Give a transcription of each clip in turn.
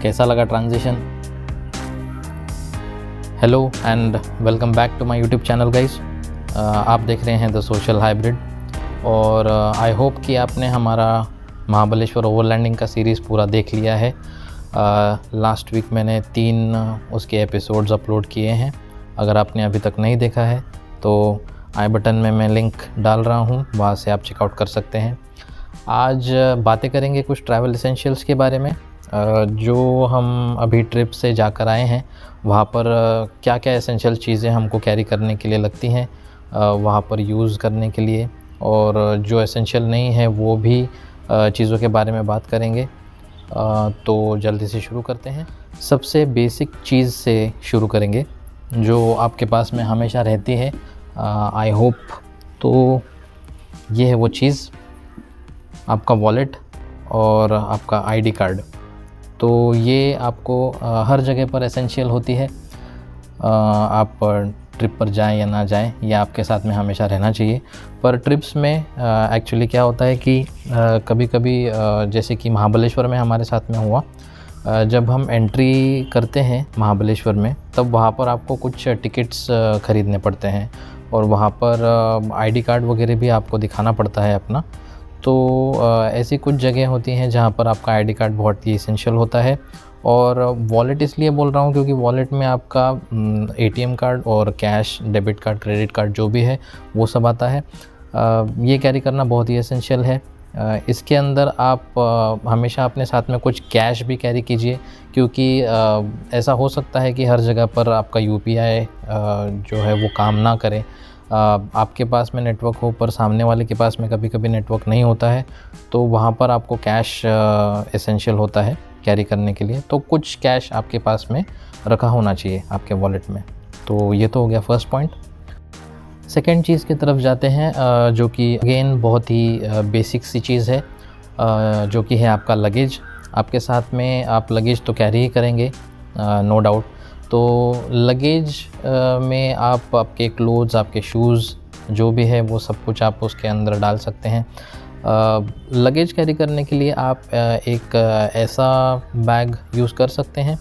कैसा लगा transition? Hello and welcome back to my YouTube channel guys. आप देख रहे हैं द सोशल हाइब्रिड और आई होप कि आपने हमारा महाबलेश्वर ओवरलैंडिंग का सीरीज़ पूरा देख लिया है। लास्ट वीक मैंने 3 उसके एपिसोड्स अपलोड किए हैं। अगर आपने अभी तक नहीं देखा है तो आई बटन में मैं लिंक डाल रहा हूँ, वहाँ से आप चेकआउट कर सकते हैं। आज बातें करेंगे कुछ ट्रैवल एसेंशियल्स के बारे में। जो हम अभी ट्रिप से जाकर आए हैं वहाँ पर क्या क्या एसेंशियल चीज़ें हमको कैरी करने के लिए लगती हैं वहाँ पर यूज़ करने के लिए, और जो एसेंशियल नहीं है वो भी चीज़ों के बारे में बात करेंगे। तो जल्दी से शुरू करते हैं। सबसे बेसिक चीज़ से शुरू करेंगे जो आपके पास में हमेशा रहती है, आई होप। तो ये है वो चीज़, आपका वॉलेट और आपका आईडी कार्ड। तो ये आपको हर जगह पर एसेंशियल होती है। आप ट्रिप पर जाएं या ना जाएं, ये आपके साथ में हमेशा रहना चाहिए। पर ट्रिप्स में एक्चुअली क्या होता है कि कभी कभी जैसे कि महाबलेश्वर में हमारे साथ में हुआ, जब हम एंट्री करते हैं महाबलेश्वर में तब वहाँ पर आपको कुछ टिकट्स ख़रीदने पड़ते हैं और वहाँ पर आईडी कार्ड वगैरह भी आपको दिखाना पड़ता है अपना। तो ऐसी कुछ जगह होती हैं जहाँ पर आपका आईडी कार्ड बहुत ही एसेंशियल होता है। और वॉलेट इसलिए बोल रहा हूँ क्योंकि वॉलेट में आपका एटीएम कार्ड और cash, debit card, credit card जो भी है वो सब आता है। ये कैरी करना बहुत ही एसेंशियल है। इसके अंदर आप हमेशा अपने साथ में कुछ कैश भी कैरी कीजिए, क्योंकि ऐसा हो सकता है कि हर जगह पर आपका यूपीआई जो है वो काम ना करे। आपके पास में नेटवर्क हो पर सामने वाले के पास में कभी कभी नेटवर्क नहीं होता है, तो वहाँ पर आपको कैश एसेंशियल होता है कैरी करने के लिए। तो कुछ कैश आपके पास में रखा होना चाहिए आपके वॉलेट में। तो ये तो हो गया फर्स्ट पॉइंट। सेकेंड चीज़ की तरफ जाते हैं, जो कि अगेन बहुत ही बेसिक सी चीज़ है, जो कि है आपका लगेज। आपके साथ में आप लगेज तो कैरी ही करेंगे, नो डाउट। तो लगेज में आप आपके क्लोथ्स, आपके शूज़ जो भी है वो सब कुछ आप उसके अंदर डाल सकते हैं। लगेज कैरी करने के लिए आप एक ऐसा बैग यूज़ कर सकते हैं,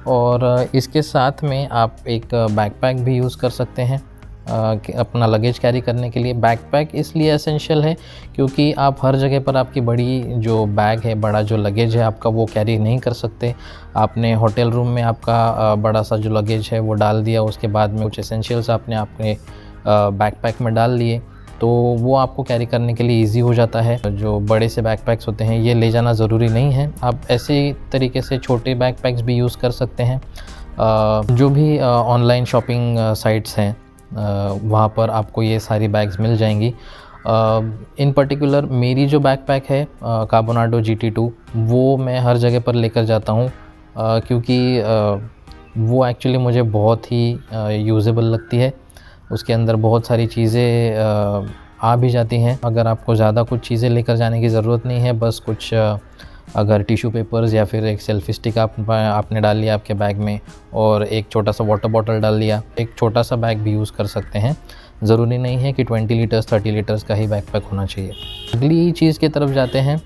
और इसके साथ में आप एक बैकपैक भी यूज़ कर सकते हैं अपना लगेज कैरी करने के लिए। बैकपैक इसलिए एसेंशियल है क्योंकि आप हर जगह पर आपकी बड़ी जो बैग है, बड़ा जो लगेज है आपका, वो कैरी नहीं कर सकते। आपने होटल रूम में आपका बड़ा सा जो लगेज है वो डाल दिया, उसके बाद में कुछ एसेंशियल्स आपने अपने बैकपैक में डाल लिए, तो वो आपको कैरी करने के लिए ईजी हो जाता है। जो बड़े से बैकपैक्स होते हैं ये ले जाना ज़रूरी नहीं है, आप ऐसे तरीके से छोटे बैकपैक्स भी यूज़ कर सकते हैं। जो भी ऑनलाइन शॉपिंग साइट्स हैं वहाँ पर आपको ये सारी बैग्स मिल जाएंगी। इन पर्टिकुलर मेरी जो बैकपैक है कार्बोनाडो GT2, वो मैं हर जगह पर लेकर जाता हूँ क्योंकि वो एक्चुअली मुझे बहुत ही यूज़ेबल लगती है। उसके अंदर बहुत सारी चीज़ें आ भी जाती हैं। अगर आपको ज़्यादा कुछ चीज़ें लेकर जाने की ज़रूरत नहीं है, बस कुछ अगर टिश्यू पेपर्स या फिर एक सेल्फी स्टिक आपने डाल लिया आपके बैग में, और एक छोटा सा वाटर बॉटल डाल लिया, एक छोटा सा बैग भी यूज़ कर सकते हैं। ज़रूरी नहीं है कि 20 लीटर्स 30 लीटर्स का ही बैकपैक होना चाहिए। अगली चीज़ की तरफ जाते हैं।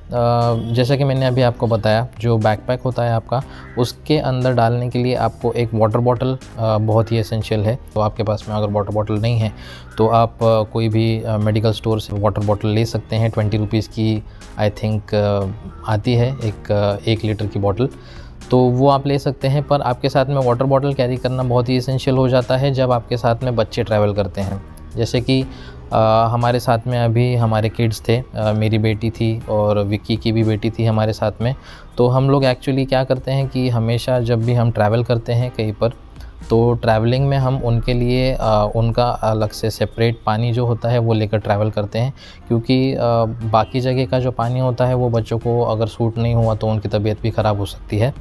जैसा कि मैंने अभी आपको बताया, जो बैकपैक होता है आपका, उसके अंदर डालने के लिए आपको एक वाटर बॉटल बहुत ही एसेंशियल है। तो आपके पास में अगर वाटर बॉटल नहीं है तो आप कोई भी मेडिकल स्टोर से वाटर बॉटल ले सकते हैं। 20 रुपीज़ की आई थिंक आती है एक 1 लीटर की बॉटल, तो वो आप ले सकते हैं। पर आपके साथ में वाटर बॉटल कैरी करना बहुत ही एसेंशियल हो जाता है जब आपके साथ में बच्चे ट्रैवल करते हैं। जैसे कि हमारे साथ में अभी हमारे किड्स थे, मेरी बेटी थी और विक्की की भी बेटी थी हमारे साथ में। तो हम लोग एक्चुअली क्या करते हैं कि हमेशा जब भी हम ट्रैवल करते हैं कहीं पर, तो ट्रैवलिंग में हम उनके लिए उनका अलग से सेपरेट पानी जो होता है वो लेकर ट्रैवल करते हैं, क्योंकि बाकी जगह का जो पानी होता है वो बच्चों को अगर सूट नहीं हुआ तो उनकी तबीयत भी ख़राब हो सकती है।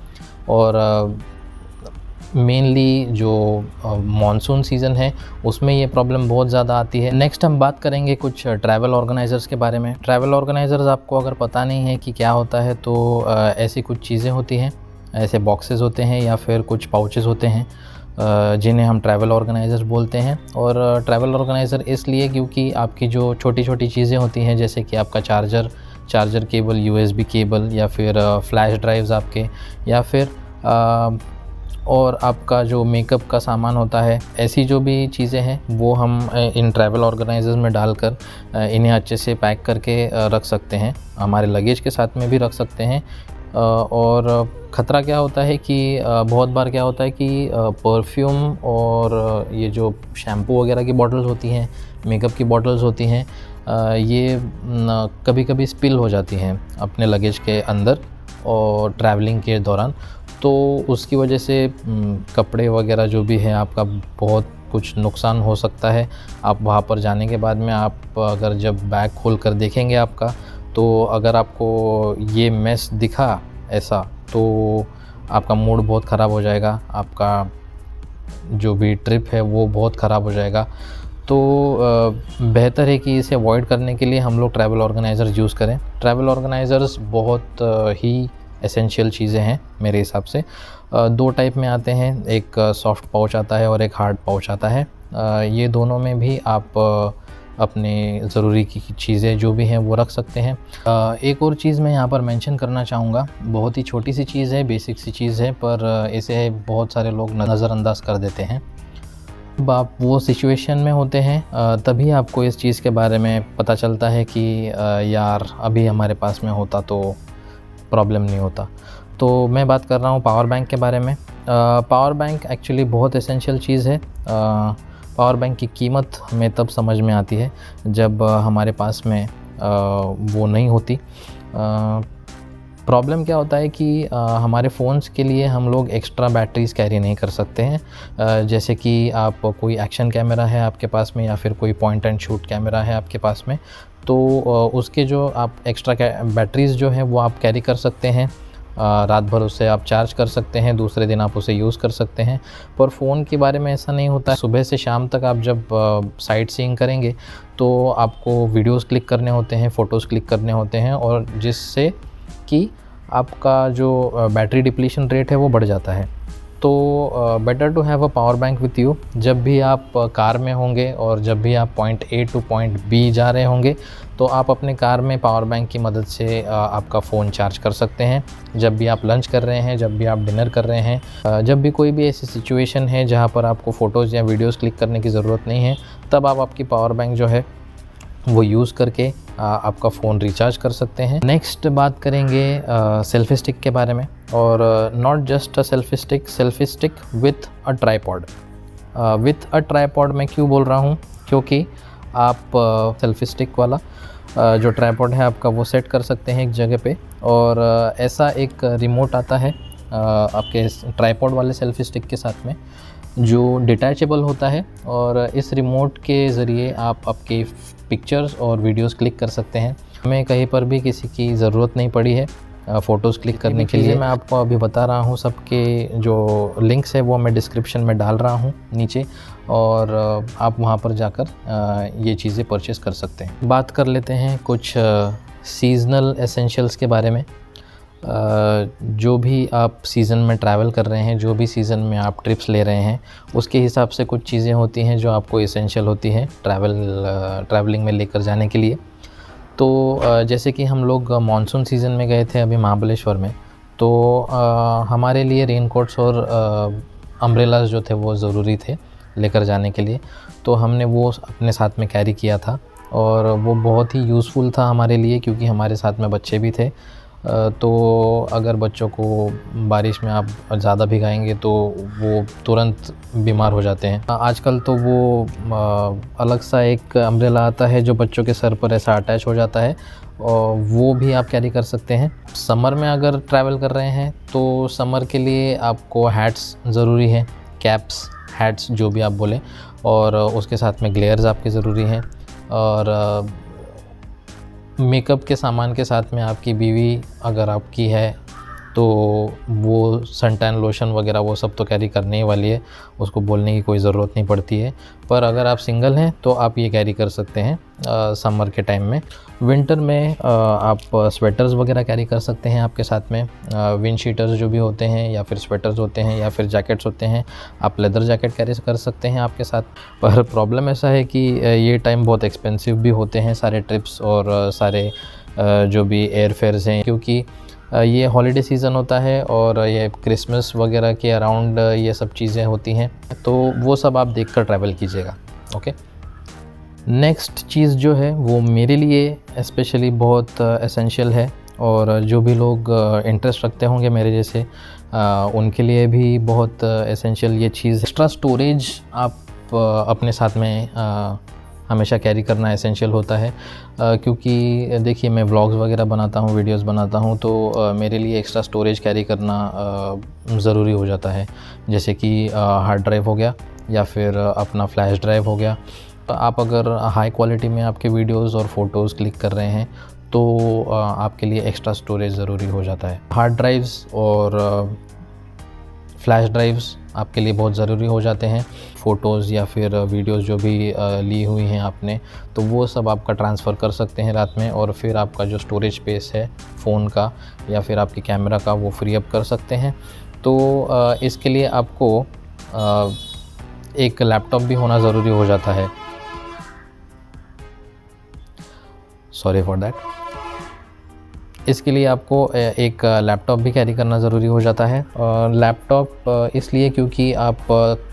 और मेनली जो मॉनसून सीज़न है उसमें ये प्रॉब्लम बहुत ज़्यादा आती है। नेक्स्ट हम बात करेंगे कुछ ट्रैवल ऑर्गेनाइज़र्स के बारे में। ट्रैवल ऑर्गेनाइज़र्स आपको अगर पता नहीं है कि क्या होता है तो ऐसी कुछ चीज़ें होती हैं, ऐसे बॉक्सेस होते हैं या फिर कुछ पाउचेस होते हैं जिन्हें हम ट्रैवल ऑर्गेनाइज़र बोलते हैं। और ट्रैवल ऑर्गेनाइज़र इसलिए क्योंकि आपकी जो छोटी छोटी चीज़ें होती हैं, जैसे कि आपका चार्जर केबल, USB केबल, या फिर फ्लैश ड्राइव्स आपके, या फिर और आपका जो मेकअप का सामान होता है, ऐसी जो भी चीज़ें हैं वो हम इन ट्रैवल ऑर्गेनाइजर्स में डालकर इन्हें अच्छे से पैक करके रख सकते हैं, हमारे लगेज के साथ में भी रख सकते हैं। और ख़तरा क्या होता है कि बहुत बार क्या होता है कि परफ्यूम और ये जो शैम्पू वगैरह की बॉटल्स होती हैं, मेकअप की बॉटल्स होती हैं, ये कभी-कभी स्पिल हो जाती हैं अपने लगेज के अंदर और ट्रैवलिंग के दौरान। तो उसकी वजह से कपड़े वगैरह जो भी है आपका बहुत कुछ नुकसान हो सकता है। आप वहाँ पर जाने के बाद में आप अगर जब बैग खोल कर देखेंगे आपका, तो अगर आपको ये मेस दिखा ऐसा, तो आपका मूड बहुत ख़राब हो जाएगा, आपका जो भी ट्रिप है वो बहुत ख़राब हो जाएगा। तो बेहतर है कि इसे अवॉइड करने के लिए हम लोग ट्रैवल ऑर्गेनाइज़र यूज़ करें। ट्रैवल ऑर्गेनाइज़र्स बहुत ही एसेंशियल चीज़ें हैं मेरे हिसाब से। 2 टाइप में आते हैं, एक सॉफ्ट पाउच आता है और एक हार्ड पाउच आता है। ये दोनों में भी आप अपने ज़रूरी की चीज़ें जो भी हैं वो रख सकते हैं। एक और चीज़ मैं यहाँ पर मेंशन करना चाहूँगा, बहुत ही छोटी सी चीज़ है, बेसिक सी चीज़ है, पर इसे बहुत सारे लोग नज़रअंदाज कर देते हैं। जब आप वो सिचुएशन में होते हैं तभी आपको इस चीज़ के बारे में पता चलता है कि यार अभी हमारे पास में होता तो प्रॉब्लम नहीं होता। तो मैं बात कर रहा हूँ पावर बैंक के बारे में। पावर बैंक एक्चुअली बहुत एसेंशियल चीज़ है। पावर बैंक की कीमत हमें तब समझ में आती है जब हमारे पास में वो नहीं होती। प्रॉब्लम क्या होता है कि हमारे फ़ोन्स के लिए हम लोग एक्स्ट्रा बैटरीज़ कैरी नहीं कर सकते हैं। जैसे कि आप कोई एक्शन कैमरा है आपके पास में या फिर कोई पॉइंट एंड शूट कैमरा है आपके पास में, तो उसके जो आप एक्स्ट्रा बैटरीज़ जो है वो आप कैरी कर सकते हैं। रात भर उसे आप चार्ज कर सकते हैं, दूसरे दिन आप उसे यूज़ कर सकते हैं। पर फ़ोन के बारे में ऐसा नहीं होता है। सुबह से शाम तक आप जब साइट सीइंग करेंगे तो आपको वीडियोज़ क्लिक करने होते हैं, फ़ोटोज़ क्लिक करने होते हैं, और जिससे कि आपका जो बैटरी डिप्लीशन रेट है वो बढ़ जाता है। तो better to have a power bank with you. जब भी आप कार में होंगे और जब भी आप point A to point B जा रहे होंगे, तो आप अपने कार में पावर बैंक की मदद से आपका फ़ोन चार्ज कर सकते हैं। जब भी आप लंच कर रहे हैं, जब भी आप डिनर कर रहे हैं, जब भी कोई भी ऐसी सिचुएशन है जहाँ पर आपको फ़ोटोज़ या वीडियोज़ क्लिक करने की ज़रूरत नहीं है, तब आप आपकी पावर बैंक जो है वो यूज़ करके आपका फ़ोन रिचार्ज कर सकते हैं। नेक्स्ट बात करेंगे सेल्फ़ी स्टिक के बारे में, और not just a selfie stick with a tripod. With a tripod मैं क्यों बोल रहा हूँ, क्योंकि आप सेल्फ़ी स्टिक वाला जो ट्राइपॉड है आपका वो सेट कर सकते हैं एक जगह पे, और ऐसा एक रिमोट आता है आपके ट्राइपॉड वाले सेल्फ़ी स्टिक के साथ में, जो डिटैचेबल होता है, और इस रिमोट के ज़रिए आप आपके पिक्चर्स और वीडियोस क्लिक कर सकते हैं। हमें कहीं पर भी किसी की ज़रूरत नहीं पड़ी है फ़ोटोज़ क्लिक करने के लिए। मैं आपको अभी बता रहा हूँ, सबके जो लिंक्स है वो मैं डिस्क्रिप्शन में डाल रहा हूँ नीचे, और आप वहाँ पर जाकर ये चीज़ें परचेज़ कर सकते हैं। बात कर लेते हैं कुछ सीज़नल एसेंशियल्स के बारे में। जो भी आप सीज़न में ट्रैवल कर रहे हैं, जो भी सीज़न में आप ट्रिप्स ले रहे हैं, उसके हिसाब से कुछ चीज़ें होती हैं जो आपको एसेंशियल होती हैं ट्रैवलिंग में लेकर जाने के लिए। तो जैसे कि हम लोग मानसून सीज़न में गए थे अभी महाबलेश्वर में, तो हमारे लिए रेनकोट्स और अम्ब्रेलास जो थे वो ज़रूरी थे लेकर जाने के लिए। तो हमने वो अपने साथ में कैरी किया था, और वो बहुत ही यूज़फुल था हमारे लिए, क्योंकि हमारे साथ में बच्चे भी थे। तो अगर बच्चों को बारिश में आप ज़्यादा भिगाएंगे तो वो तुरंत बीमार हो जाते हैं। आजकल तो वो अलग सा एक अम्ब्रेला आता है जो बच्चों के सर पर ऐसा अटैच हो जाता है, और वो भी आप कैरी कर सकते हैं। समर में अगर ट्रैवल कर रहे हैं तो समर के लिए आपको हैट्स ज़रूरी है, कैप्स, हैट्स जो भी आप बोलें, और उसके साथ में ग्लेयर्स आपके ज़रूरी हैं। और मेकअप के सामान के साथ में आपकी बीवी अगर आपकी है तो वो सनटैन लोशन वगैरह वो सब तो कैरी करने ही वाली है, उसको बोलने की कोई ज़रूरत नहीं पड़ती है। पर अगर आप सिंगल हैं तो आप ये कैरी कर सकते हैं समर के टाइम में। विंटर में आप स्वेटर्स वगैरह कैरी कर सकते हैं आपके साथ में। विंड शीटर्स जो भी होते हैं, या फिर स्वेटर्स होते हैं, या फिर जैकेट्स होते हैं, आप लेदर जैकेट कैरी कर सकते हैं आपके साथ। पर प्रॉब्लम ऐसा है कि ये टाइम बहुत एक्सपेंसिव भी होते हैं सारे ट्रिप्स और सारे जो भी एयर फेयर्स हैं, क्योंकि ये हॉलीडे सीज़न होता है और ये क्रिसमस वगैरह के अराउंड ये सब चीज़ें होती हैं, तो वो सब आप देख कर ट्रैवल कीजिएगा। ओके, नेक्स्ट चीज़ जो है वो मेरे लिए स्पेशली बहुत एसेंशियल है, और जो भी लोग इंटरेस्ट रखते होंगे मेरे जैसे उनके लिए भी बहुत एसेंशियल ये चीज़। एक्स्ट्रा स्टोरेज आप अपने साथ में हमेशा कैरी करना एसेंशियल होता है, क्योंकि देखिए मैं व्लॉग्स वगैरह बनाता हूँ, वीडियोस बनाता हूँ, तो मेरे लिए एक्स्ट्रा स्टोरेज कैरी करना ज़रूरी हो जाता है। जैसे कि हार्ड ड्राइव हो गया या फिर अपना फ्लैश ड्राइव हो गया। तो आप अगर हाई क्वालिटी में आपके वीडियोस और फ़ोटोज़ क्लिक कर रहे हैं तो आपके लिए एक्स्ट्रा स्टोरेज ज़रूरी हो जाता है। हार्ड ड्राइव्स और फ्लैश ड्राइव्स आपके लिए बहुत ज़रूरी हो जाते हैं। फ़ोटोज़ या फिर वीडियोज़ जो भी ली हुई हैं आपने, तो वो सब आपका ट्रांसफ़र कर सकते हैं रात में, और फिर आपका जो स्टोरेज स्पेस है फ़ोन का या फिर आपके कैमरा का वो फ्री अप कर सकते हैं। तो इसके लिए आपको एक लैपटॉप भी होना ज़रूरी हो जाता है। Sorry for that. इसके लिए आपको एक लैपटॉप भी कैरी करना ज़रूरी हो जाता है। और लैपटॉप इसलिए क्योंकि आप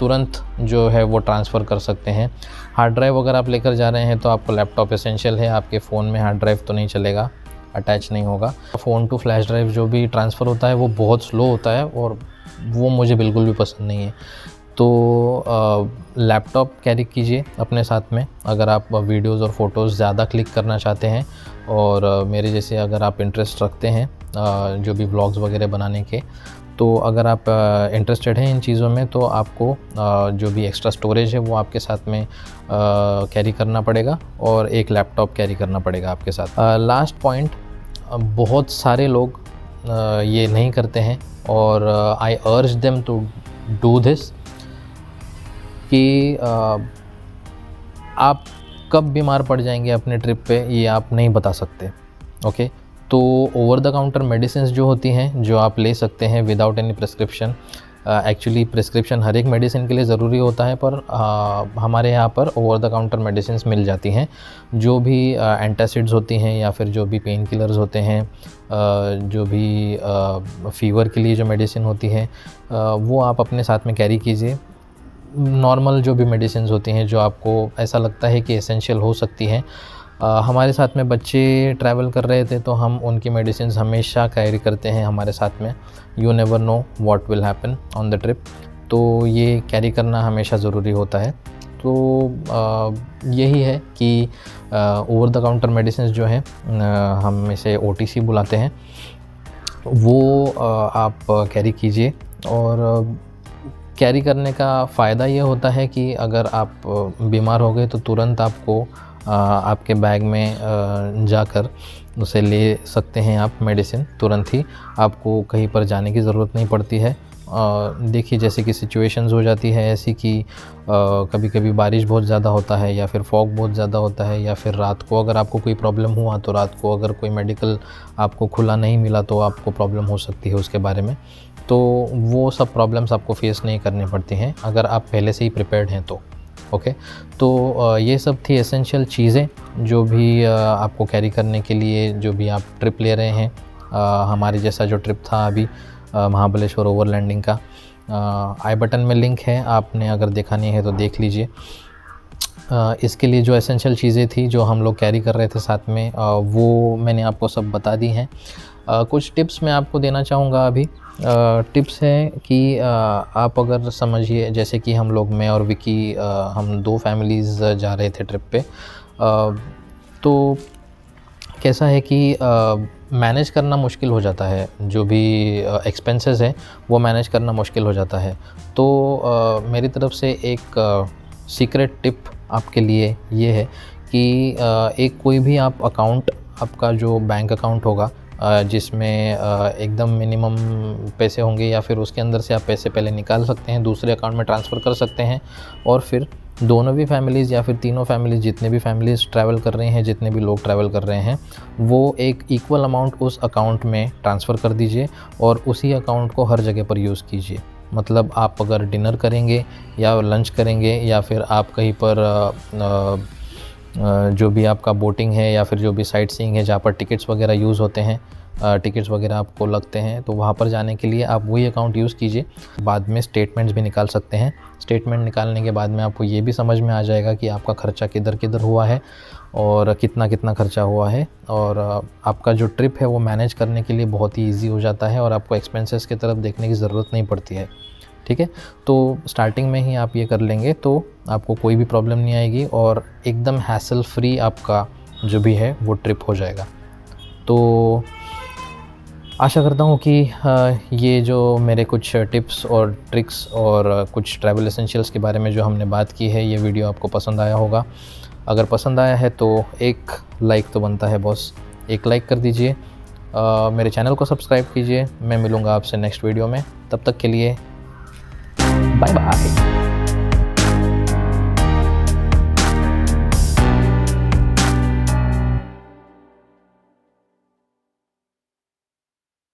तुरंत जो है वो ट्रांसफ़र कर सकते हैं। हार्ड ड्राइव अगर आप लेकर जा रहे हैं तो आपको लैपटॉप एसेंशियल है। आपके फ़ोन में हार्ड ड्राइव तो नहीं चलेगा, अटैच नहीं होगा। फ़ोन टू फ्लैश ड्राइव जो भी ट्रांसफ़र होता है वो बहुत स्लो होता है, और वो मुझे बिल्कुल भी पसंद नहीं है। तो लैपटॉप कैरी कीजिए अपने साथ में अगर आप वीडियोज़ और फ़ोटोज़ ज़्यादा क्लिक करना चाहते हैं, और मेरे जैसे अगर आप इंटरेस्ट रखते हैं जो भी व्लॉग्स वगैरह बनाने के, तो अगर आप इंटरेस्टेड हैं इन चीज़ों में, तो आपको जो भी एक्स्ट्रा स्टोरेज है वो आपके साथ में कैरी करना पड़ेगा, और एक लैपटॉप कैरी करना पड़ेगा आपके साथ। लास्ट पॉइंट, बहुत सारे लोग ये नहीं करते हैं, और आई अर्ज देम टू डू दिस, कि आप कब बीमार पड़ जाएंगे अपने ट्रिप पे ये आप नहीं बता सकते। ओके, तो ओवर द काउंटर मेडिसिन्स जो होती हैं जो आप ले सकते हैं without any prescription, actually prescription हर एक मेडिसिन के लिए ज़रूरी होता है, पर हमारे यहाँ पर ओवर द काउंटर मेडिसिन्स मिल जाती हैं। जो भी एंटासिड्स होती हैं या फिर जो भी पेन किलर्स होते हैं, जो भी फ़ीवर के लिए जो मेडिसिन होती है, वो आप अपने साथ में कैरी कीजिए। नॉर्मल जो भी मेडिसिन्स होती हैं जो आपको ऐसा लगता है कि एसेंशियल हो सकती हैं। हमारे साथ में बच्चे ट्रैवल कर रहे थे तो हम उनकी मेडिसिन्स हमेशा कैरी करते हैं हमारे साथ में। You never know what will happen on the trip, तो ये कैरी करना हमेशा ज़रूरी होता है। तो यही है कि ओवर द काउंटर मेडिसिन्स जो हैं, हम इसे OTC बुलाते हैं, वो आप कैरी कीजिए। और कैरी करने का फ़ायदा ये होता है कि अगर आप बीमार हो गए तो तुरंत आपको आपके बैग में जाकर उसे ले सकते हैं आप मेडिसिन तुरंत ही। आपको कहीं पर जाने की ज़रूरत नहीं पड़ती है। देखिए जैसे कि सिचुएशंस हो जाती है ऐसी कि कभी कभी बारिश बहुत ज़्यादा होता है, या फिर फॉग बहुत ज़्यादा होता है, या फिर रात को अगर आपको कोई प्रॉब्लम हुआ तो रात को अगर कोई मेडिकल आपको खुला नहीं मिला तो आपको प्रॉब्लम हो सकती है उसके बारे में। तो वो सब प्रॉब्लम्स आपको फेस नहीं करनी पड़ती हैं अगर आप पहले से ही प्रिपेयर्ड हैं तो। ओके, तो ये सब थी एसेंशियल चीज़ें जो भी आपको कैरी करने के लिए, जो भी आप ट्रिप ले रहे हैं। हमारे जैसा जो ट्रिप था अभी महाबलेश्वर ओवरलैंडिंग का, आई बटन में लिंक है, आपने अगर देखा नहीं है तो देख लीजिए। इसके लिए जो एसेंशियल चीज़ें थी जो हम लोग कैरी कर रहे थे साथ में, वो मैंने आपको सब बता दी हैं। कुछ टिप्स मैं आपको देना चाहूँगा अभी। टिप्स हैं कि आप अगर समझिए जैसे कि हम लोग, मैं और विकी, हम 2 फैमिलीज़ जा रहे थे ट्रिप पे। तो कैसा है कि मैनेज करना मुश्किल हो जाता है, जो भी एक्सपेंसेस हैं वो मैनेज करना मुश्किल हो जाता है। तो मेरी तरफ से एक सीक्रेट टिप आपके लिए ये है कि एक कोई भी आप अकाउंट, आपका जो बैंक अकाउंट होगा जिसमें एकदम मिनिमम पैसे होंगे, या फिर उसके अंदर से आप पैसे पहले निकाल सकते हैं, दूसरे अकाउंट में ट्रांसफ़र कर सकते हैं, और फिर दोनों भी फैमिलीज़ या फिर तीनों फैमिलीज़, जितने भी फैमिलीज़ ट्रैवल कर रहे हैं, जितने भी लोग ट्रैवल कर रहे हैं, वो एक इक्वल अमाउंट उस अकाउंट में ट्रांसफ़र कर दीजिए और उसी अकाउंट को हर जगह पर यूज़ कीजिए। मतलब आप अगर डिनर करेंगे या लंच करेंगे, या फिर आप कहीं पर जो भी आपका बोटिंग है या फिर जो भी साइट सीइंग है जहाँ पर टिकट्स वगैरह यूज़ होते हैं, टिकट्स वगैरह आपको लगते हैं, तो वहाँ पर जाने के लिए आप वही अकाउंट यूज़ कीजिए। बाद में स्टेटमेंट्स भी निकाल सकते हैं। स्टेटमेंट निकालने के बाद में आपको ये भी समझ में आ जाएगा कि आपका ख़र्चा किधर किधर हुआ है और कितना कितना खर्चा हुआ है, और आपका जो ट्रिप है वो मैनेज करने के लिए बहुत ही ईजी हो जाता है और आपको एक्सपेंसेस की तरफ देखने की ज़रूरत नहीं पड़ती है। ठीक है, तो स्टार्टिंग में ही आप ये कर लेंगे तो आपको कोई भी प्रॉब्लम नहीं आएगी और एकदम हैसल फ्री आपका जो भी है वो ट्रिप हो जाएगा। तो आशा करता हूँ कि ये जो मेरे कुछ टिप्स और ट्रिक्स और कुछ ट्रैवल एसेंशियल्स के बारे में जो हमने बात की है, ये वीडियो आपको पसंद आया होगा। अगर पसंद आया है तो एक लाइक तो बनता है बॉस, एक लाइक कर दीजिए। मेरे चैनल को सब्सक्राइब कीजिए। मैं मिलूँगा आपसे नेक्स्ट वीडियो में, तब तक के लिए बाय बाय।